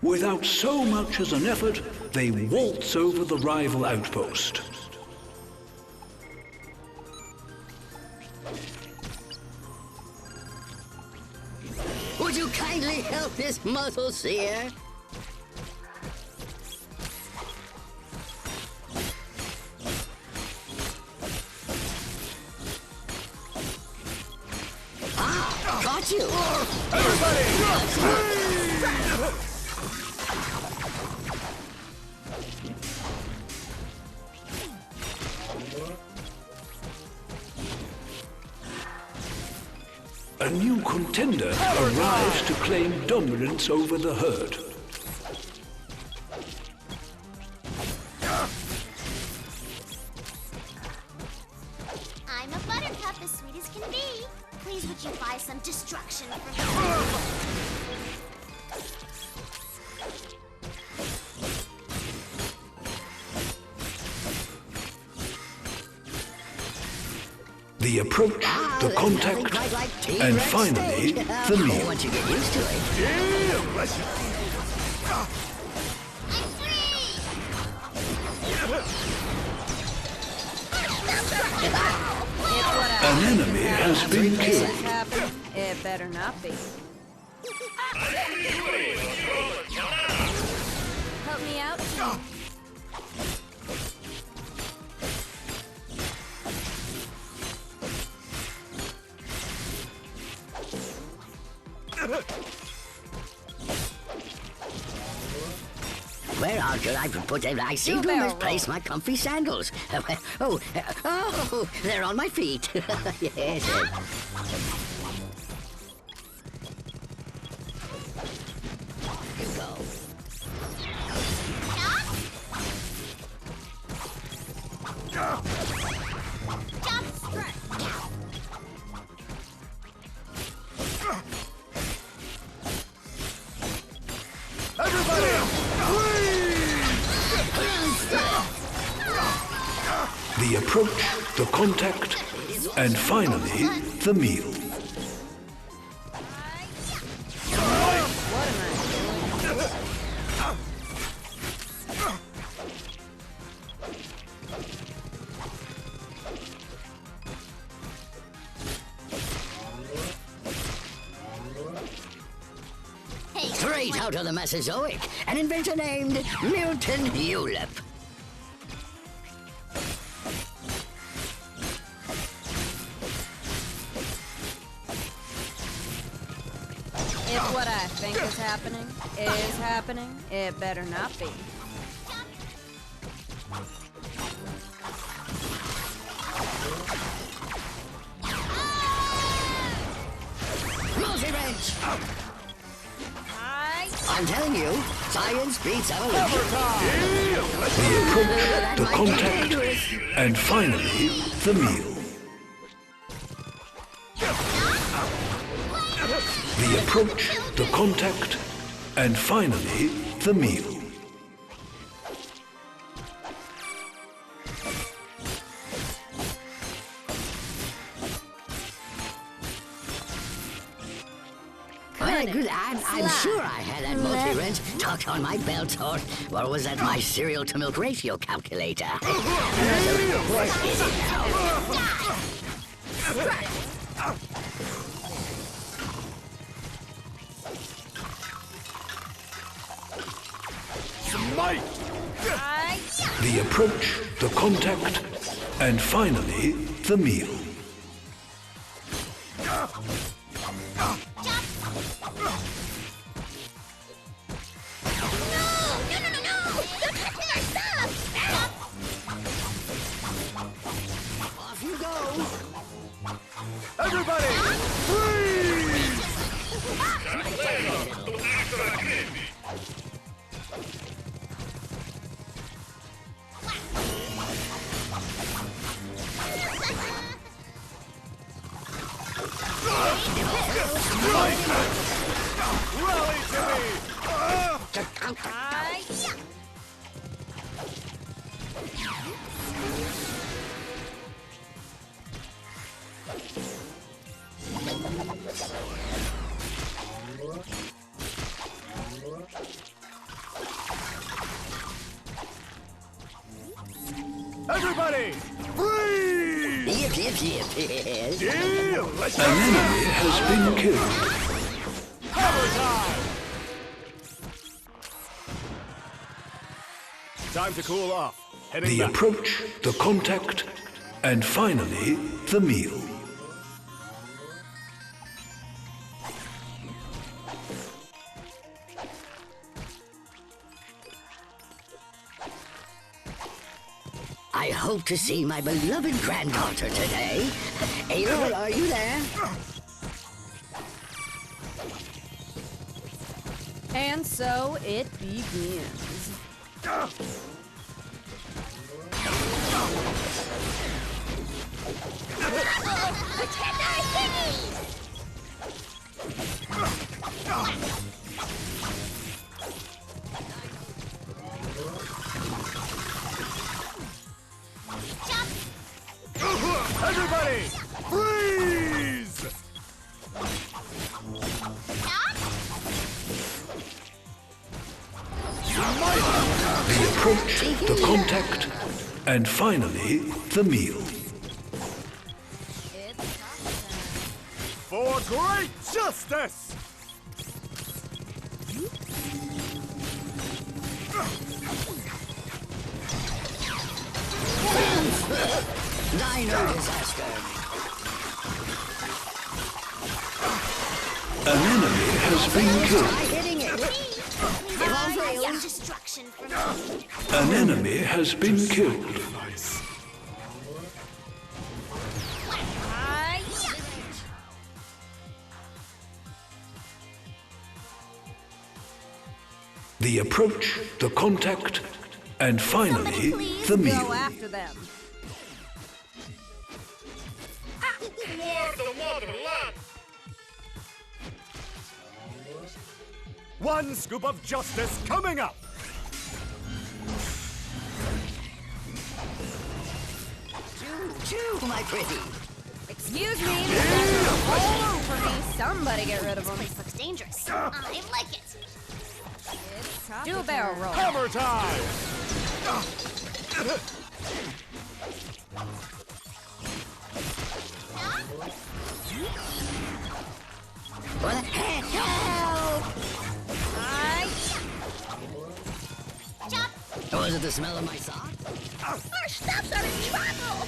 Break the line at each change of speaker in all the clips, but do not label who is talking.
Without so much as an effort, they waltz over the rival outpost.
Would you kindly help this mortal seer? Ah, got you! Everybody!
A new contender arrives to claim dominance over the herd.
I'm a buttercup as sweet as can be. Please would you buy some destruction for me?
The approach, the contact, and finally, the meal.
Once you get used to it.
An enemy has been killed.
It better not be. Help me out.
Where should I put it? I seem to have misplaced my comfy sandals. Oh, they're on my feet. Yes. You go.
Jump strut.
The approach, the contact, and finally, the meal.
Straight out of the Mesozoic, an inventor named Milton Ulep.
If what I think is happening, it better not be.
Multi-wrench! I'm telling you, science beats evolution.
The approach, the contact, and finally, the meal. The approach, the contact, and finally, the meal.
I'm sure I had that multi-wrench tucked on my belt, or was that my cereal to milk ratio calculator? What is it now?
Smite!
The approach, the contact, and finally, the meal.
Everybody, freeze! Rally to me! Everybody, freeze!
Yip, yip, yip.
Deal! Let's
An enemy has been killed.
Hammer time! Time to cool off. Heading
The
back.
approach, the contact, and finally, the meal.
I hope to see my beloved granddaughter today. Aloy, are you there?
And so it begins.
Everybody, freeze!
The approach, the contact, and finally, the meal.
For great justice!
Dino disaster.
An enemy has been killed.
Try hitting it.
Some destruction for me.
An enemy has been killed. The approach, the contact, and finally, the
Go
meal.
after them.
One scoop of justice coming up!
Choo, my pretty.
Excuse me, these guys are all over me. Somebody get rid of them.
This looks dangerous. I like it.
Do a barrel roll.
Hammer time!
What the heck? Help! Was it the smell of my sock?
Our stuffs are in trouble.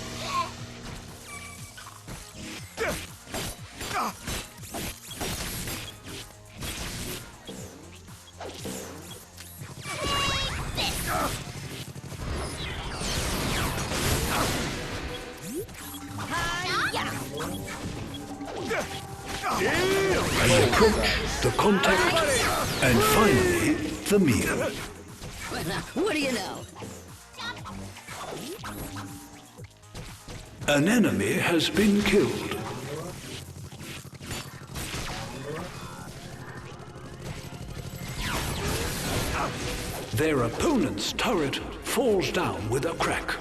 The approach, the contact, and finally, the meal.
What do you know?
An enemy has been killed. Their opponent's turret falls down with a crack.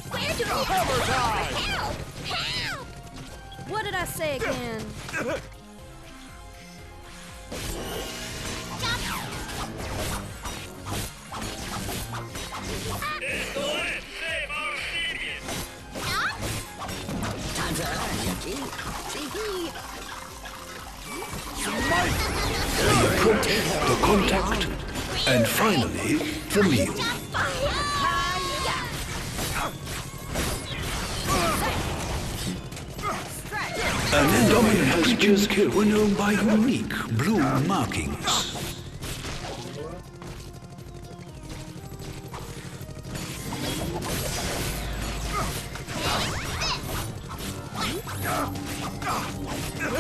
Where do we go? Help! Help!
What did I say again?
Time to earn your keep.
The approach, the contact, and finally, the meal. An enemy has been killed when known by unique blue markings.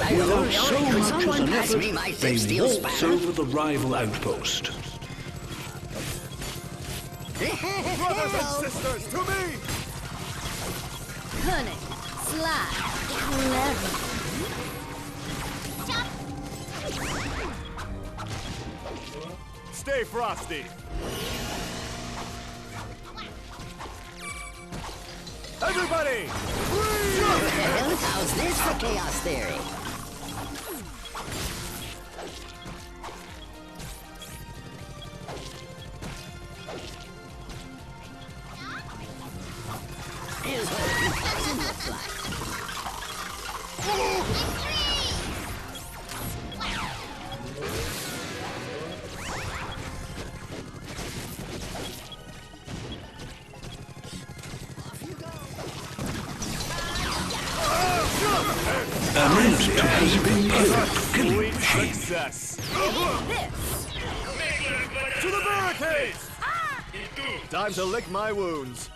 Without so much as an effort, they waltz over the rival outpost.
Brothers and sisters, to me!
Cunning, sly, clever.
Stay frosty! Everybody, freeze!
Well, how's this for chaos theory? Here's what it looks like.
An enemy has been killed. Killing
Sweet
machine.
success.
This.
To the barricades! Time to lick my wounds.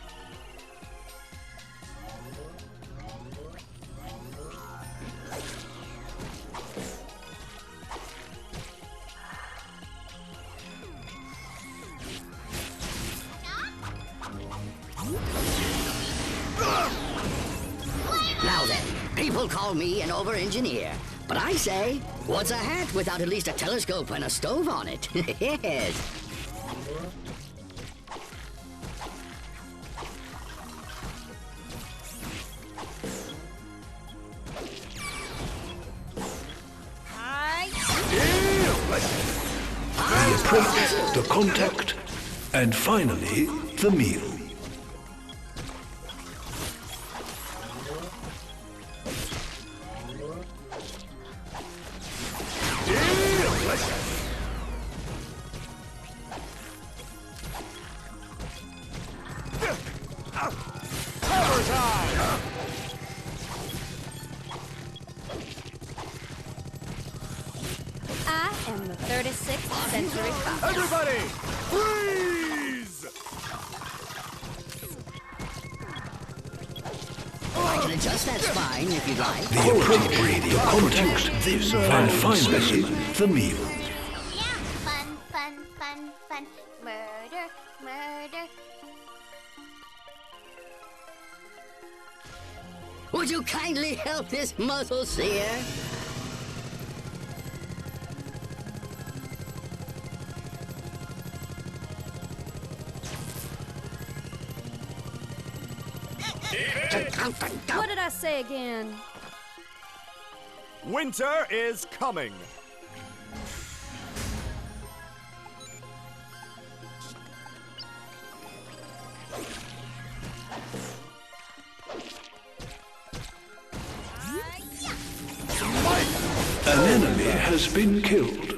Now then, people call me an over-engineer. But I say, what's a hat without at least a telescope and a stove on it? Yes.
The approach, the contact, and finally, the meal.
Overtime!
I am the 36th century fox.
Everybody, freeze!
I can adjust that spine if you'd like.
The approach, the contact, and finally, the meal.
Yeah, fun, fun, fun, fun. Murder, murder.
Would you kindly help this muzzle seer?
What did I say again?
Winter is coming.
An enemy has been killed.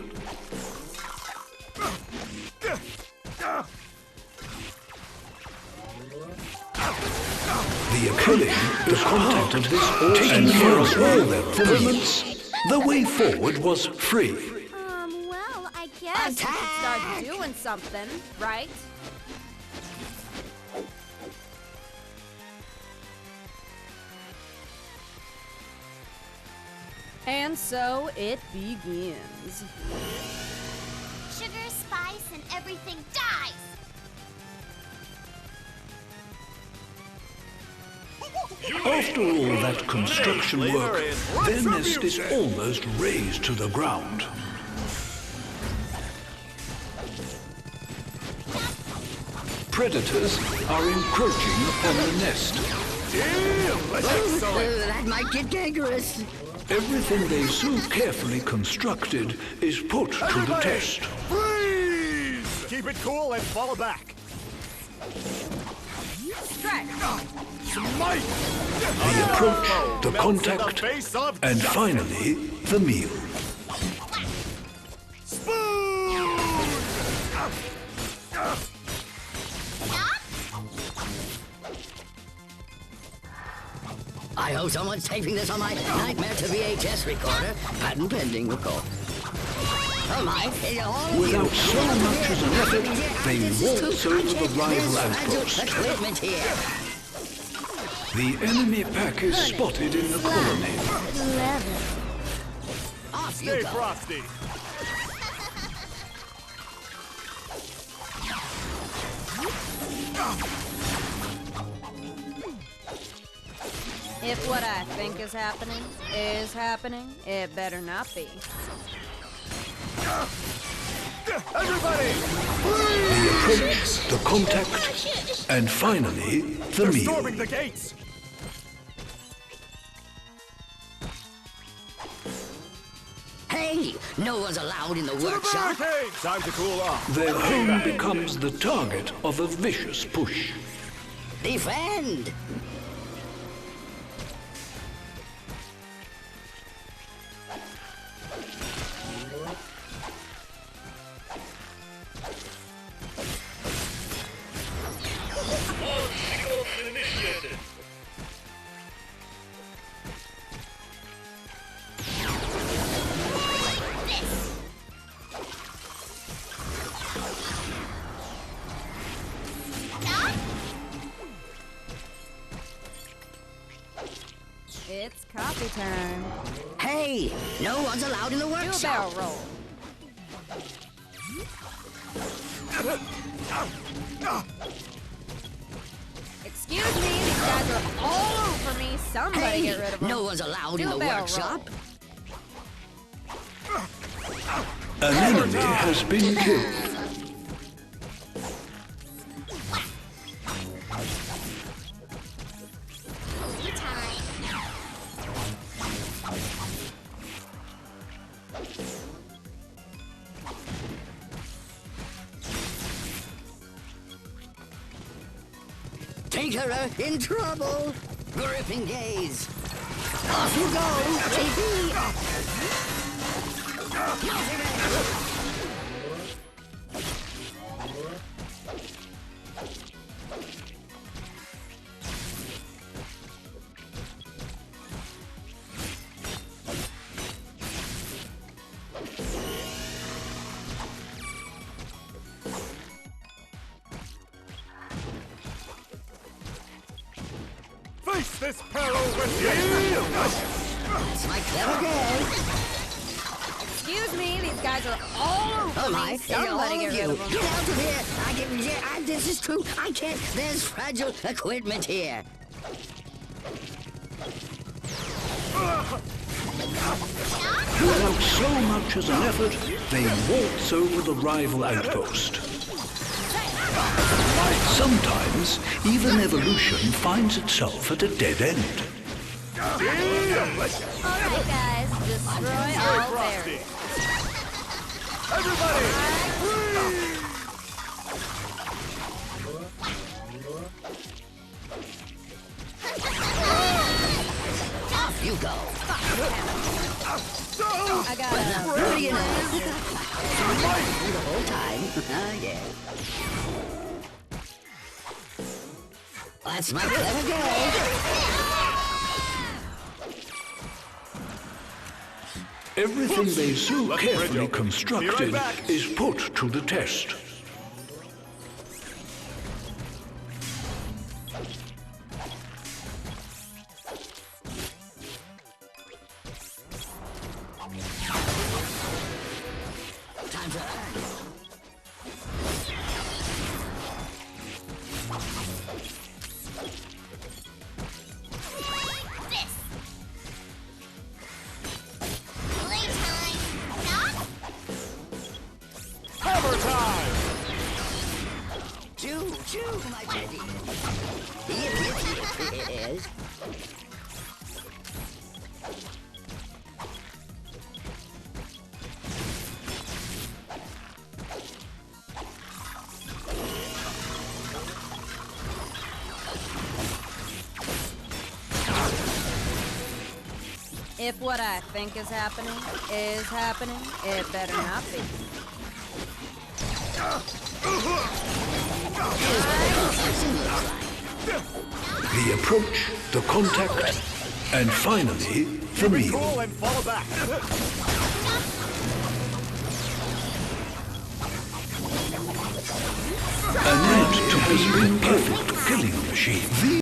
The killing, the contact of this taking care of all their opponents. The way forward was free.
Well, I guess we could start doing something, right? And so it begins.
Sugar, spice, and everything dies.
After all that construction work, their nest is almost razed to the ground. Predators are encroaching upon the nest.
That might get dangerous.
Everything they so carefully constructed is put to the test.
Freeze! Keep it cool and fall back.
Strike.
Smite!
The approach, the
Melts in
contact,
the face of
and
justice.
finally, the meal.
Spoon!
I hope someone's taping this on my Nightmare to VHS recorder. Patent pending, of course. Oh my, all
Without
you.
so much as an effort, they
This is
waltz
too
over the
project.
rival
There's fragile
outpost.
equipment here.
The enemy pack is spotted in the colony.
Off you
Stay
go.
frosty.
If what I think is happening, it better not be.
Everybody!
The approach, the contact, and finally, the
They're
meal.
storming the gates.
Hey, no one's allowed in the
To the
workshop.
barricades! Time to cool off.
Their home becomes the target of a vicious push.
Defend!
It's coffee time.
Hey, no one's allowed in the
Do a
workshop.
barrel roll. Excuse me, these guys are all over me. Somebody
Hey,
get rid of them.
no one's allowed
Do
in
a
the
barrel
workshop.
An enemy has been killed.
Tinkerer in trouble. Gripping gaze. Off you go, TP.
Face this peril with you!
That's my clever girl.
Excuse me, these guys are all over
Oh
me.
my,
Somebody
all
get
of
rid
you.
of them.
Get out of here. This is true. I can't. There's fragile equipment here.
Without so much as an effort, they waltz over the rival outpost. Sometimes, even evolution finds itself at a dead end.
Alright, guys, destroy all barriers.
Everybody!
Off you go.
I got a
What do you know? The whole time. Yeah. That's my clever girl.
Everything they so carefully
Be
constructed
right back.
is put to the test.
Time to earn.
This. Playtime. Not
Hammer time!
Choo, choo, my pretty. Yes.
If what I think is happening, it better not be.
The approach, the contact, and finally, the meal.
Cool and fall back.
An ant has been perfect killing machine.